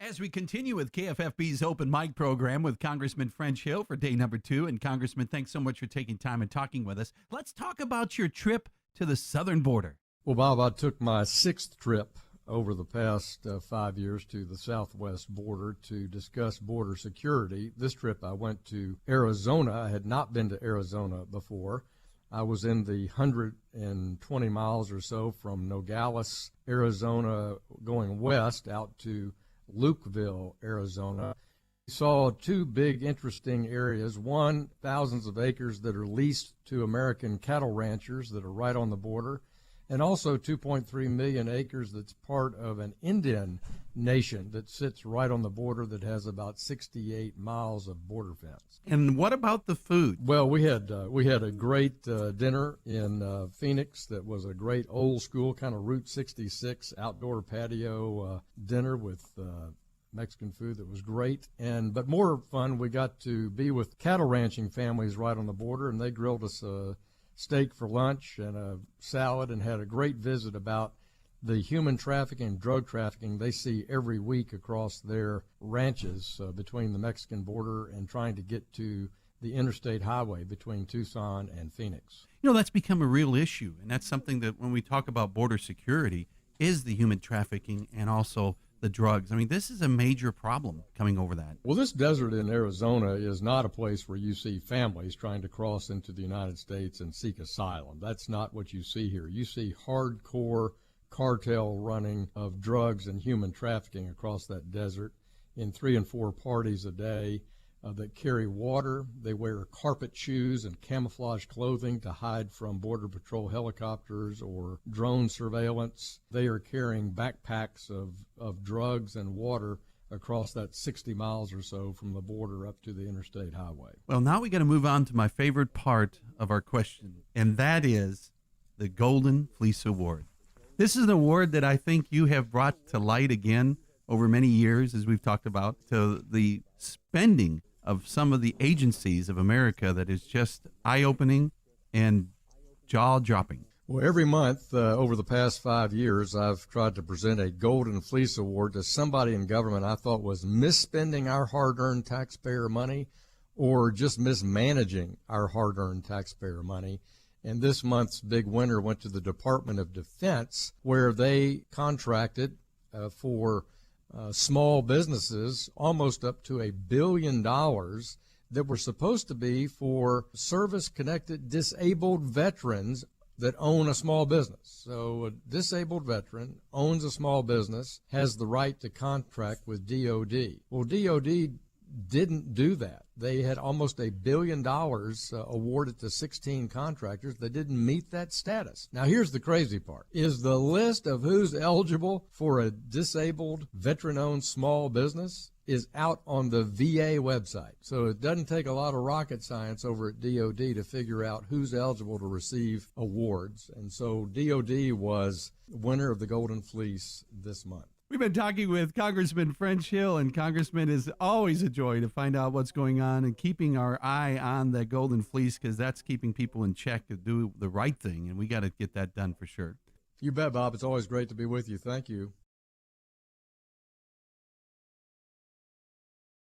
As we continue with KFFB's Open Mic program with Congressman French Hill for day number 2. And Congressman, thanks so much for taking time and talking with us. Let's talk about your trip to the southern border. Well, Bob, I took my 6th trip over the past 5 years to the southwest border to discuss border security. This trip I went to Arizona. I had not been to Arizona before. I was in the 120 miles or so from Nogales, Arizona, going west out to Lukeville, Arizona. We saw 2 big interesting areas. One, thousands of acres that are leased to American cattle ranchers that are right on the border, and also 2.3 million acres that's part of an Indian nation that sits right on the border that has about 68 miles of border fence. And what about the food? Well, we had a great dinner in Phoenix that was a great old school kind of Route 66 outdoor patio dinner with Mexican food that was great. But more fun, we got to be with cattle ranching families right on the border, and they grilled us a steak for lunch and a salad and had a great visit about the human trafficking and drug trafficking they see every week across their ranches between the Mexican border and trying to get to the interstate highway between Tucson and Phoenix. You know, that's become a real issue, and that's something that when we talk about border security is the human trafficking and also the drugs. I mean, this is a major problem coming over that. Well, this desert in Arizona is not a place where you see families trying to cross into the United States and seek asylum. That's not what you see here. You see hardcore cartel running of drugs and human trafficking across that desert in 3 and 4 parties a day that carry water. They wear carpet shoes and camouflage clothing to hide from Border Patrol helicopters or drone surveillance. They are carrying backpacks of drugs and water across that 60 miles or so from the border up to the interstate highway. Well, now we got to move on to my favorite part of our question, and that is the Golden Fleece Award. This is an award that I think you have brought to light again over many years, as we've talked about, to the spending of some of the agencies of America that is just eye-opening and jaw-dropping. Well, every month over the past 5 years, I've tried to present a Golden Fleece Award to somebody in government I thought was misspending our hard-earned taxpayer money or just mismanaging our hard-earned taxpayer money. And this month's big winner went to the Department of Defense, where they contracted for small businesses almost up to $1 billion that were supposed to be for service-connected disabled veterans that own a small business. So a disabled veteran owns a small business, has the right to contract with DOD. Well, DOD didn't do that. They had almost $1 billion awarded to 16 contractors that didn't meet that status. Now, here's the crazy part, is the list of who's eligible for a disabled veteran-owned small business is out on the VA website. So it doesn't take a lot of rocket science over at DOD to figure out who's eligible to receive awards. And so DOD was winner of the Golden Fleece this month. We've been talking with Congressman French Hill, and Congressman, is always a joy to find out what's going on and keeping our eye on the Golden Fleece, because that's keeping people in check to do the right thing, and we got to get that done for sure. You bet, Bob. It's always great to be with you. Thank you.